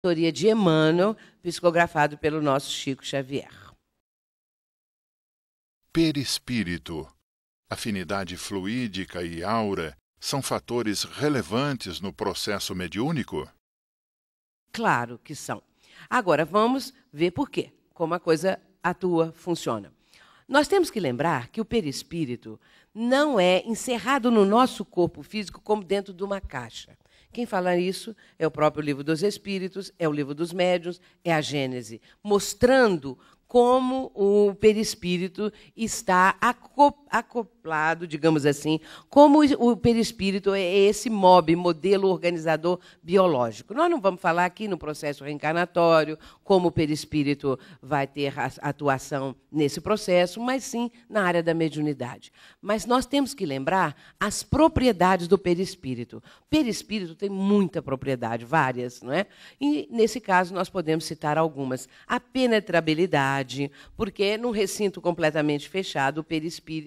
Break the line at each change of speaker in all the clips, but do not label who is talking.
autoria de Emmanuel, psicografado pelo nosso Chico Xavier.
Perispírito, afinidade fluídica e aura são fatores relevantes no processo mediúnico?
Claro que são. Agora, vamos ver por quê, como a coisa atua, funciona. Nós temos que lembrar que o perispírito não é encerrado no nosso corpo físico como dentro de uma caixa. Quem fala isso é o próprio Livro dos Espíritos, é o Livro dos Médiuns, é a Gênese, mostrando como o perispírito está acoplado, digamos assim, como o perispírito é esse modelo organizador biológico. Nós não vamos falar aqui no processo reencarnatório, como o perispírito vai ter atuação nesse processo, mas sim na área da mediunidade. Mas nós temos que lembrar as propriedades do perispírito. O perispírito tem muita propriedade, várias, não é? E, nesse caso, nós podemos citar algumas. A penetrabilidade, porque num recinto completamente fechado,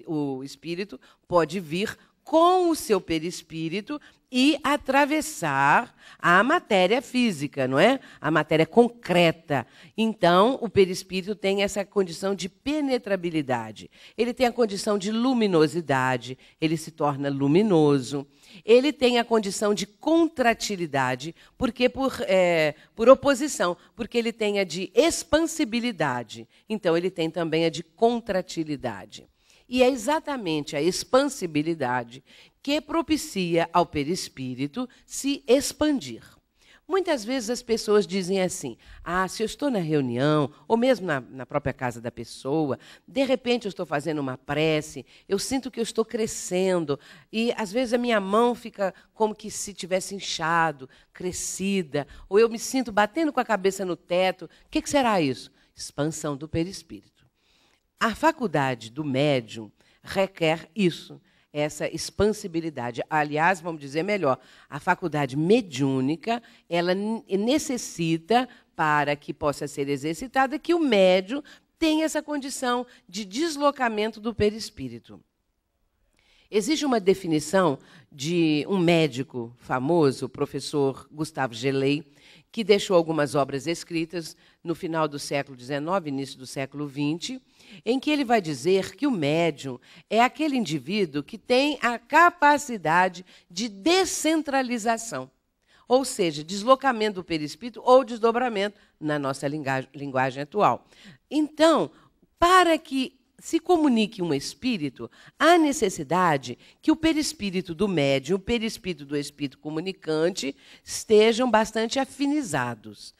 o espírito pode vir com o seu perispírito e atravessar a matéria física, não é? A matéria concreta. Então, o perispírito tem essa condição de penetrabilidade. Ele tem a condição de luminosidade, ele se torna luminoso. Ele tem a condição de contratilidade, porque por oposição, porque ele tem a de expansibilidade. Então, ele tem também a de contratilidade. E é exatamente a expansibilidade que propicia ao perispírito se expandir. Muitas vezes as pessoas dizem assim, se eu estou na reunião, ou mesmo na própria casa da pessoa, de repente eu estou fazendo uma prece, eu sinto que eu estou crescendo, e às vezes a minha mão fica como que se tivesse inchado, crescida, ou eu me sinto batendo com a cabeça no teto. O que será isso? Expansão do perispírito. A faculdade do médium requer isso, essa expansibilidade. Aliás, vamos dizer melhor, a faculdade mediúnica, ela necessita, para que possa ser exercitada, que o médium tenha essa condição de deslocamento do perispírito. Existe uma definição de um médico famoso, o professor Gustave Gelei, que deixou algumas obras escritas no final do século XIX, início do século XX, em que ele vai dizer que o médium é aquele indivíduo que tem a capacidade de descentralização, ou seja, deslocamento do perispírito ou desdobramento na nossa linguagem atual. Então, para que se comunique um espírito, há necessidade que o perispírito do médium, o perispírito do espírito comunicante, estejam bastante afinizados.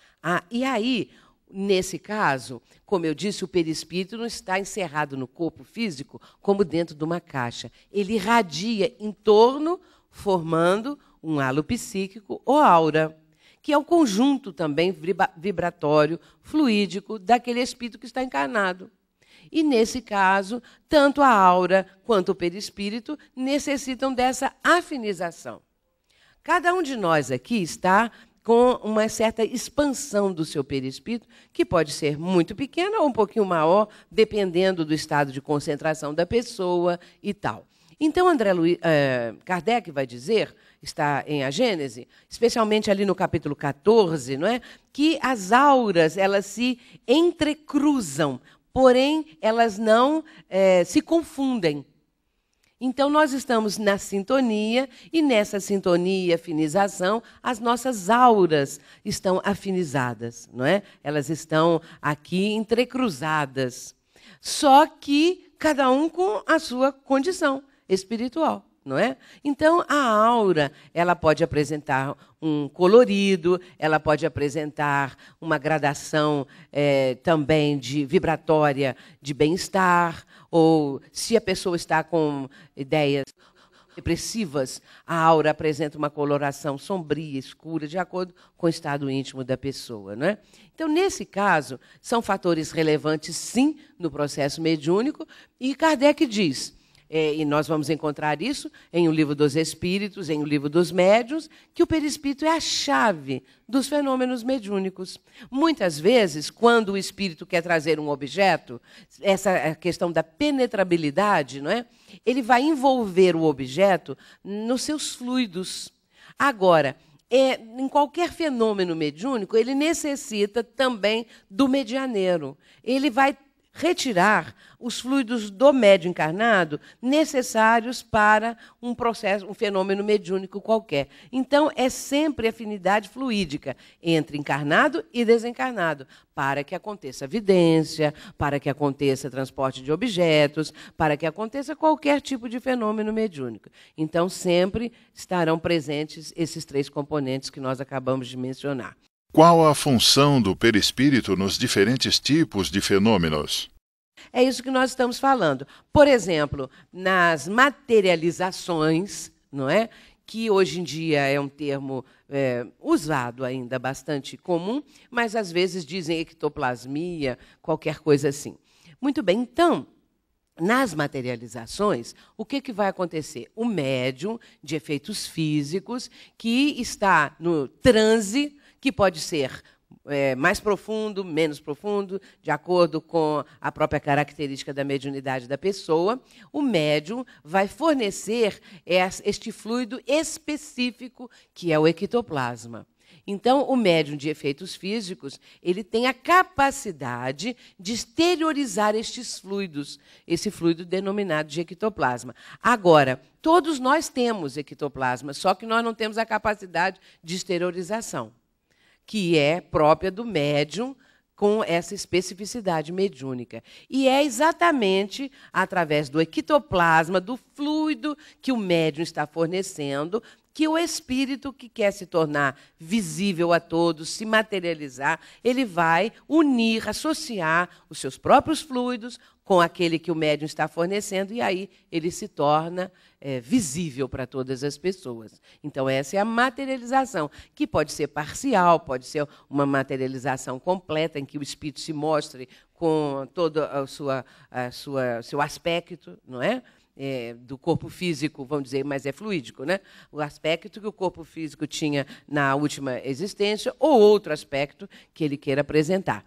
E aí, nesse caso, como eu disse, o perispírito não está encerrado no corpo físico como dentro de uma caixa. Ele irradia em torno, formando um halo psíquico ou aura, que é o conjunto também vibratório, fluídico, daquele espírito que está encarnado. E, nesse caso, tanto a aura quanto o perispírito necessitam dessa afinização. Cada um de nós aqui está com uma certa expansão do seu perispírito, que pode ser muito pequena ou um pouquinho maior, dependendo do estado de concentração da pessoa e tal. Então, Kardec vai dizer, está em A Gênese, especialmente ali no capítulo 14, não é? Que as auras elas se entrecruzam, porém, elas não se confundem. Então, nós estamos na sintonia, e nessa sintonia e afinização, as nossas auras estão afinizadas, não é? Elas estão aqui entrecruzadas. Só que cada um com a sua condição espiritual, não é? Então, a aura, ela pode apresentar um colorido, ela pode apresentar uma gradação também vibratória de bem-estar, ou se a pessoa está com ideias depressivas, a aura apresenta uma coloração sombria, escura, de acordo com o estado íntimo da pessoa, não é? Então, nesse caso, são fatores relevantes, sim, no processo mediúnico, e Kardec diz, e nós vamos encontrar isso em O Livro dos Espíritos, em O Livro dos Médiuns, que o perispírito é a chave dos fenômenos mediúnicos. Muitas vezes, quando o espírito quer trazer um objeto, essa questão da penetrabilidade, não é? Ele vai envolver o objeto nos seus fluidos. Agora, em qualquer fenômeno mediúnico, ele necessita também do medianeiro. Ele vai retirar os fluidos do médium encarnado necessários para um processo, um fenômeno mediúnico qualquer. Então, é sempre afinidade fluídica entre encarnado e desencarnado, para que aconteça vidência, para que aconteça transporte de objetos, para que aconteça qualquer tipo de fenômeno mediúnico. Então, sempre estarão presentes esses 3 componentes que nós acabamos de mencionar.
Qual a função do perispírito nos diferentes tipos de fenômenos?
É isso que nós estamos falando. Por exemplo, nas materializações, não é? Que hoje em dia é um termo usado ainda bastante comum, mas às vezes dizem ectoplasmia, qualquer coisa assim. Muito bem, então, nas materializações, o que vai acontecer? O médium de efeitos físicos que está no transe, que pode ser mais profundo, menos profundo, de acordo com a própria característica da mediunidade da pessoa, o médium vai fornecer este fluido específico, que é o ectoplasma. Então, o médium de efeitos físicos, ele tem a capacidade de exteriorizar estes fluidos, esse fluido denominado de ectoplasma. Agora, todos nós temos ectoplasma, só que nós não temos a capacidade de exteriorização, que é própria do médium com essa especificidade mediúnica. E é exatamente através do ectoplasma, do fluido que o médium está fornecendo, que o espírito que quer se tornar visível a todos, se materializar, ele vai unir, associar os seus próprios fluidos com aquele que o médium está fornecendo, e aí ele se torna visível para todas as pessoas. Então, essa é a materialização, que pode ser parcial, pode ser uma materialização completa, em que o espírito se mostre com todo o seu aspecto, não é? Do corpo físico, vamos dizer, mas é fluídico, né? O aspecto que o corpo físico tinha na última existência, ou outro aspecto que ele queira apresentar.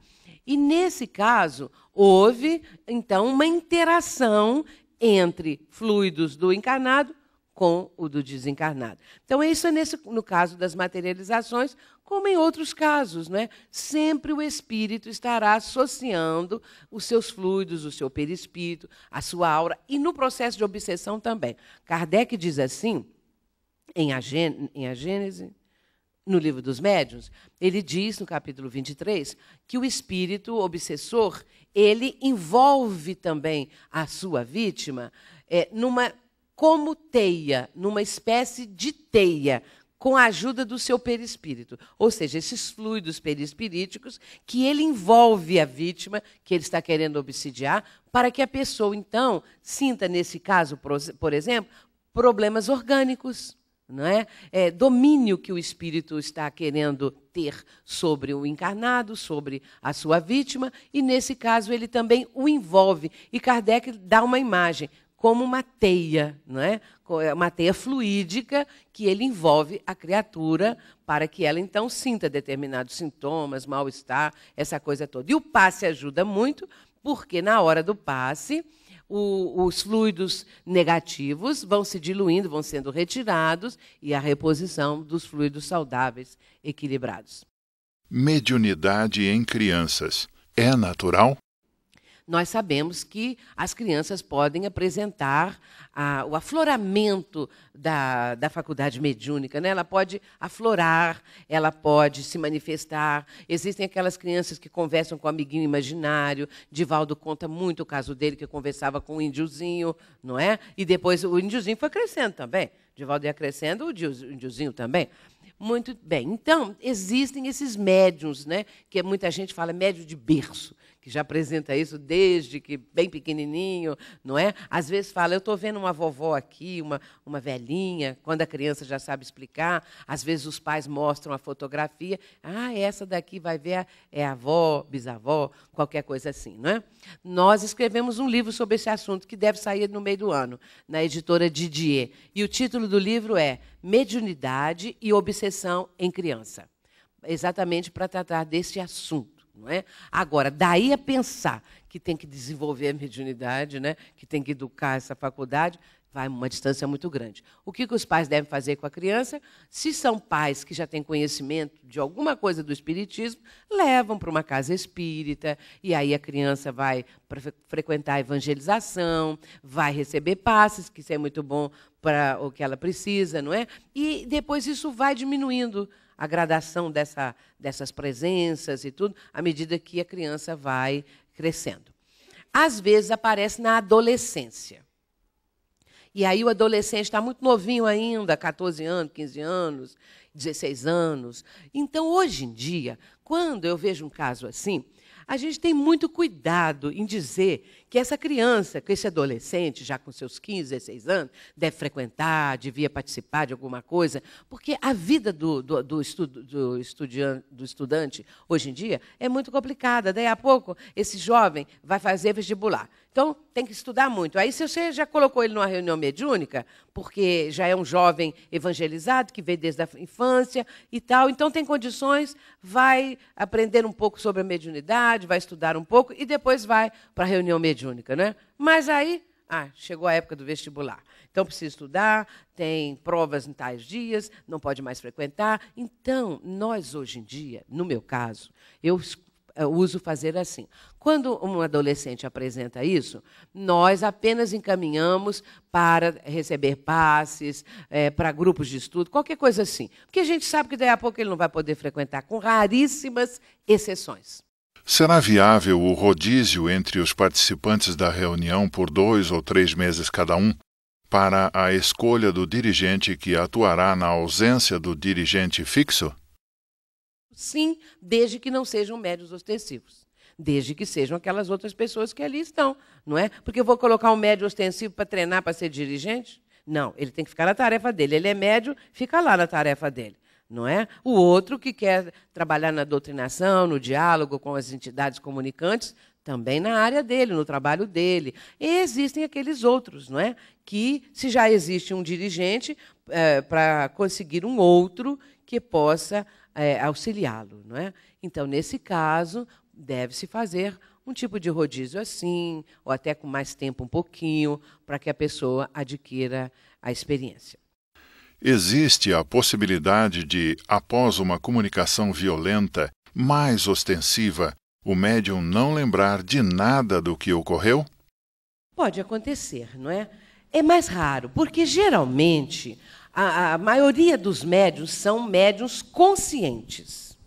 E, nesse caso, houve, então, uma interação entre fluidos do encarnado com o do desencarnado. Então, isso é no caso das materializações, como em outros casos, né? Sempre o espírito estará associando os seus fluidos, o seu perispírito, a sua aura, e no processo de obsessão também. Kardec diz assim, em A Gênese, no Livro dos Médiuns, ele diz, no capítulo 23, que o espírito obsessor, ele envolve também a sua vítima como teia, numa espécie de teia, com a ajuda do seu perispírito. Ou seja, esses fluidos perispiríticos que ele envolve a vítima, que ele está querendo obsidiar, para que a pessoa, então, sinta, nesse caso, por exemplo, problemas orgânicos, não é? Domínio que o espírito está querendo ter sobre o encarnado, sobre a sua vítima, e, nesse caso, ele também o envolve. E Kardec dá uma imagem como uma teia, não é? Uma teia fluídica que ele envolve a criatura para que ela, então, sinta determinados sintomas, mal-estar, essa coisa toda. E o passe ajuda muito, porque, na hora do passe, os fluidos negativos vão se diluindo, vão sendo retirados, e a reposição dos fluidos saudáveis, equilibrados.
Mediunidade em crianças é natural?
Nós sabemos que as crianças podem apresentar o afloramento da faculdade mediúnica, né? Ela pode aflorar, ela pode se manifestar. Existem aquelas crianças que conversam com o amiguinho imaginário. Divaldo conta muito o caso dele, que conversava com o índiozinho, não é? E depois o índiozinho foi crescendo também. Divaldo ia crescendo, o índiozinho também. Muito bem. Então, existem esses médiuns, né? Que muita gente fala médium de berço, que já apresenta isso desde que bem pequenininho, não é? Às vezes fala, eu estou vendo uma vovó aqui, uma velhinha, quando a criança já sabe explicar. Às vezes os pais mostram a fotografia. Essa daqui vai ver, é a avó, bisavó, qualquer coisa assim, não é? Nós escrevemos um livro sobre esse assunto, que deve sair no meio do ano, na editora Didier. E o título do livro é Mediunidade e Obsessão em Criança. Exatamente para tratar desse assunto. Não é? Agora, daí a pensar que tem que desenvolver a mediunidade, né? Que tem que educar essa faculdade, vai uma distância muito grande. O que os pais devem fazer com a criança? Se são pais que já têm conhecimento de alguma coisa do espiritismo, levam para uma casa espírita, e aí a criança vai frequentar a evangelização, vai receber passes, que isso é muito bom para o que ela precisa, não é? E depois isso vai diminuindo a gradação dessas presenças e tudo, à medida que a criança vai crescendo. Às vezes aparece na adolescência. E aí o adolescente está muito novinho ainda, 14 anos, 15 anos, 16 anos. Então, hoje em dia, quando eu vejo um caso assim, a gente tem muito cuidado em dizer que essa criança, que esse adolescente, já com seus 15, 16 anos, deve frequentar, devia participar de alguma coisa, porque a vida do estudante, hoje em dia, é muito complicada. Daí a pouco, esse jovem vai fazer vestibular. Então, tem que estudar muito. Aí, se você já colocou ele numa reunião mediúnica, porque já é um jovem evangelizado, que veio desde a infância e tal, então tem condições, vai aprender um pouco sobre a mediunidade, vai estudar um pouco e depois vai para a reunião mediúnica, né? Mas aí, chegou a época do vestibular. Então, precisa estudar, tem provas em tais dias, não pode mais frequentar. Então, nós, hoje em dia, no meu caso, eu uso fazer assim. Quando um adolescente apresenta isso, nós apenas encaminhamos para receber passes, para grupos de estudo, qualquer coisa assim. Porque a gente sabe que daí a pouco ele não vai poder frequentar, com raríssimas exceções.
Será viável o rodízio entre os participantes da reunião por 2 ou 3 meses cada um, para a escolha do dirigente que atuará na ausência do dirigente fixo?
Sim, desde que não sejam médiuns ostensivos. Desde que sejam aquelas outras pessoas que ali estão, não é? Porque eu vou colocar um médium ostensivo para treinar, para ser dirigente? Não, ele tem que ficar na tarefa dele. Ele é médium, fica lá na tarefa dele, não é? O outro que quer trabalhar na doutrinação, no diálogo com as entidades comunicantes, também na área dele, no trabalho dele. E existem aqueles outros, não é? Que, se já existe um dirigente, para conseguir um outro que possa auxiliá-lo, não é? Então, nesse caso, deve-se fazer um tipo de rodízio assim, ou até com mais tempo um pouquinho, para que a pessoa adquira a experiência.
Existe a possibilidade de, após uma comunicação violenta, mais ostensiva, o médium não lembrar de nada do que ocorreu?
Pode acontecer, não é? É mais raro, porque geralmente a maioria dos médiuns são médiuns conscientes.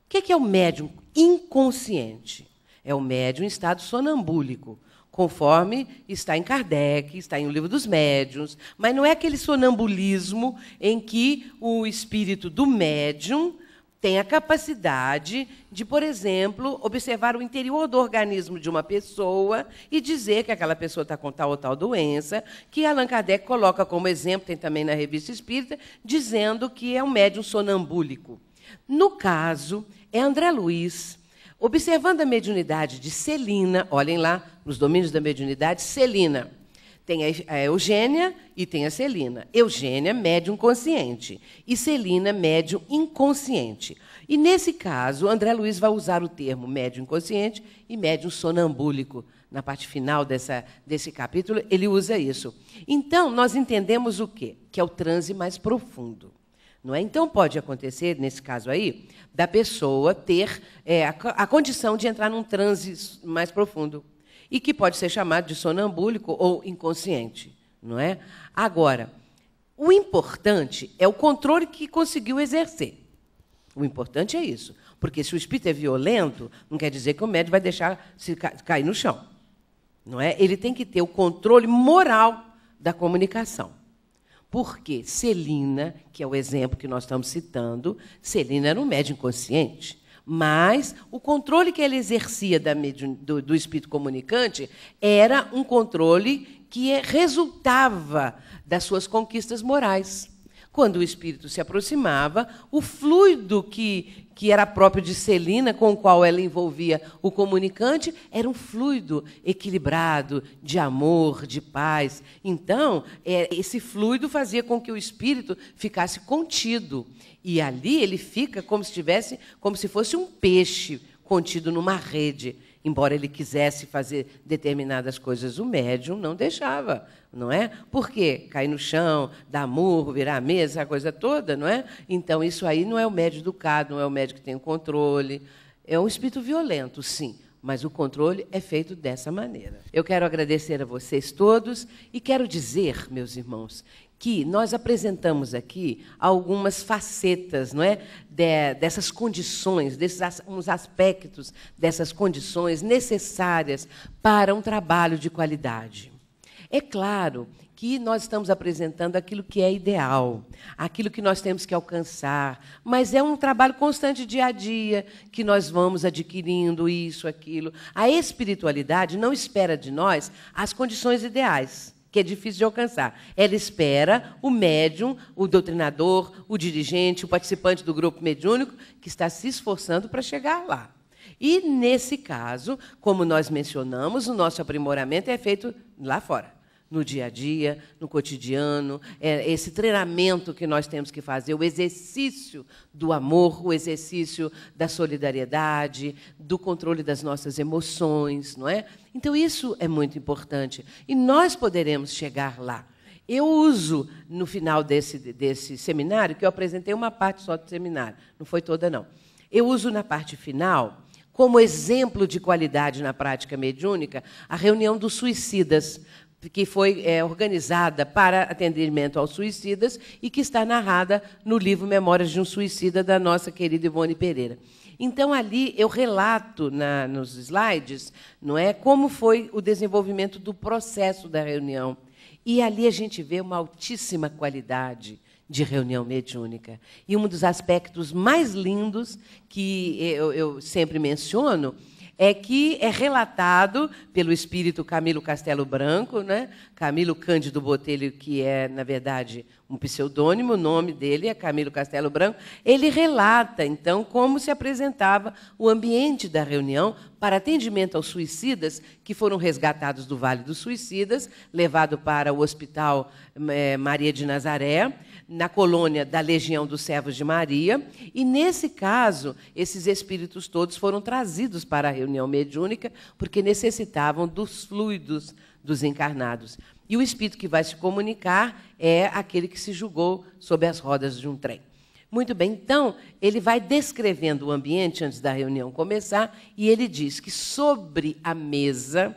O que é o médium inconsciente? É o médium em estado sonambúlico, conforme está em Kardec, está em O Livro dos Médiuns, mas não é aquele sonambulismo em que o espírito do médium tem a capacidade de, por exemplo, observar o interior do organismo de uma pessoa e dizer que aquela pessoa está com tal ou tal doença, que Allan Kardec coloca como exemplo, tem também na Revista Espírita, dizendo que é um médium sonambúlico. No caso, é André Luiz, observando a mediunidade de Celina, olhem lá, nos domínios da mediunidade, Celina. Tem a Eugênia e tem a Celina. Eugênia, médium consciente, e Celina, médium inconsciente. E, nesse caso, André Luiz vai usar o termo médium inconsciente e médium sonambúlico. Na parte final desse capítulo, ele usa isso. Então, nós entendemos o quê? Que é o transe mais profundo. Não é? Então, pode acontecer, nesse caso aí, da pessoa ter a condição de entrar num transe mais profundo, e que pode ser chamado de sonambúlico ou inconsciente, não é? Agora, o importante é o controle que conseguiu exercer. O importante é isso, porque se o espírito é violento, não quer dizer que o médium vai deixar se cair no chão, não é? Ele tem que ter o controle moral da comunicação. Porque Celina, que é o exemplo que nós estamos citando, Celina era um médium inconsciente, mas o controle que ele exercia do espírito comunicante era um controle que resultava das suas conquistas morais. Quando o espírito se aproximava, o fluido que era próprio de Celina, com o qual ela envolvia o comunicante, era um fluido equilibrado, de amor, de paz. Então, esse fluido fazia com que o espírito ficasse contido. E ali ele fica como se fosse um peixe, contido numa rede. Embora ele quisesse fazer determinadas coisas, o médium não deixava, não é? Por quê? Cair no chão, dar murro, virar a mesa, a coisa toda, não é? Então, isso aí não é o médium educado, não é o médium que tem o controle. É um espírito violento, sim, mas o controle é feito dessa maneira. Eu quero agradecer a vocês todos e quero dizer, meus irmãos, que nós apresentamos aqui algumas facetas, não é, dessas condições, uns aspectos dessas condições necessárias para um trabalho de qualidade. É claro que nós estamos apresentando aquilo que é ideal, aquilo que nós temos que alcançar, mas é um trabalho constante dia a dia, que nós vamos adquirindo isso, aquilo. A espiritualidade não espera de nós as condições ideais, que é difícil de alcançar. Ela espera o médium, o doutrinador, o dirigente, o participante do grupo mediúnico, que está se esforçando para chegar lá. E, nesse caso, como nós mencionamos, o nosso aprimoramento é feito lá fora, no dia a dia, no cotidiano, esse treinamento que nós temos que fazer, o exercício do amor, o exercício da solidariedade, do controle das nossas emoções, não é? Então, isso é muito importante. E nós poderemos chegar lá. Eu uso, no final desse seminário, que eu apresentei uma parte só do seminário, não foi toda, não. Eu uso, na parte final, como exemplo de qualidade na prática mediúnica, a reunião dos suicidas, que foi organizada para atendimento aos suicidas e que está narrada no livro Memórias de um Suicida, da nossa querida Ivone Pereira. Então, ali eu relato nos slides, não é, como foi o desenvolvimento do processo da reunião. E ali a gente vê uma altíssima qualidade de reunião mediúnica. E um dos aspectos mais lindos que eu sempre menciono é que é relatado pelo espírito Camilo Castelo Branco, né? Camilo Cândido Botelho, que é, na verdade, um pseudônimo, o nome dele é Camilo Castelo Branco. Ele relata, então, como se apresentava o ambiente da reunião para atendimento aos suicidas que foram resgatados do Vale dos Suicidas, levado para o Hospital Maria de Nazaré, na colônia da Legião dos Servos de Maria, e, nesse caso, esses espíritos todos foram trazidos para a reunião mediúnica porque necessitavam dos fluidos dos encarnados. E o espírito que vai se comunicar é aquele que se julgou sob as rodas de um trem. Muito bem, então, ele vai descrevendo o ambiente antes da reunião começar, e ele diz que sobre a mesa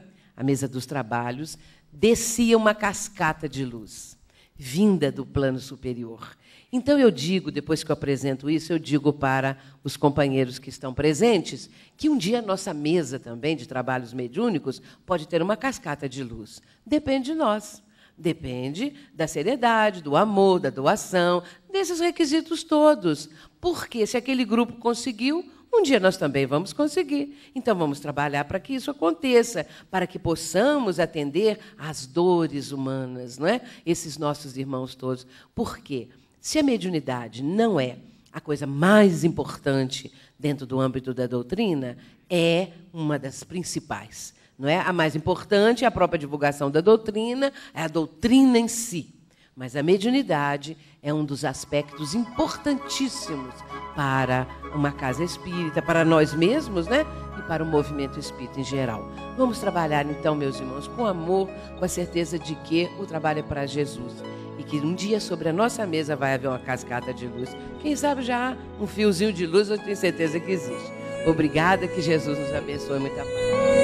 dos trabalhos, descia uma cascata de luz, vinda do plano superior. Então, eu digo, depois que eu apresento isso, eu digo para os companheiros que estão presentes que um dia a nossa mesa também de trabalhos mediúnicos pode ter uma cascata de luz. Depende de nós. Depende da seriedade, do amor, da doação, desses requisitos todos. Porque se aquele grupo conseguiu, um dia nós também vamos conseguir. Então, vamos trabalhar para que isso aconteça, para que possamos atender às dores humanas, não é? Esses nossos irmãos todos. Por quê? Se a mediunidade não é a coisa mais importante dentro do âmbito da doutrina, é uma das principais. Não é? A mais importante é a própria divulgação da doutrina, é a doutrina em si. Mas a mediunidade é um dos aspectos importantíssimos para uma casa espírita, para nós mesmos, né? E para o movimento espírita em geral. Vamos trabalhar, então, meus irmãos, com amor, com a certeza de que o trabalho é para Jesus. E que um dia sobre a nossa mesa vai haver uma cascata de luz. Quem sabe já há um fiozinho de luz, eu tenho certeza que existe. Obrigada, que Jesus nos abençoe. Muita paz.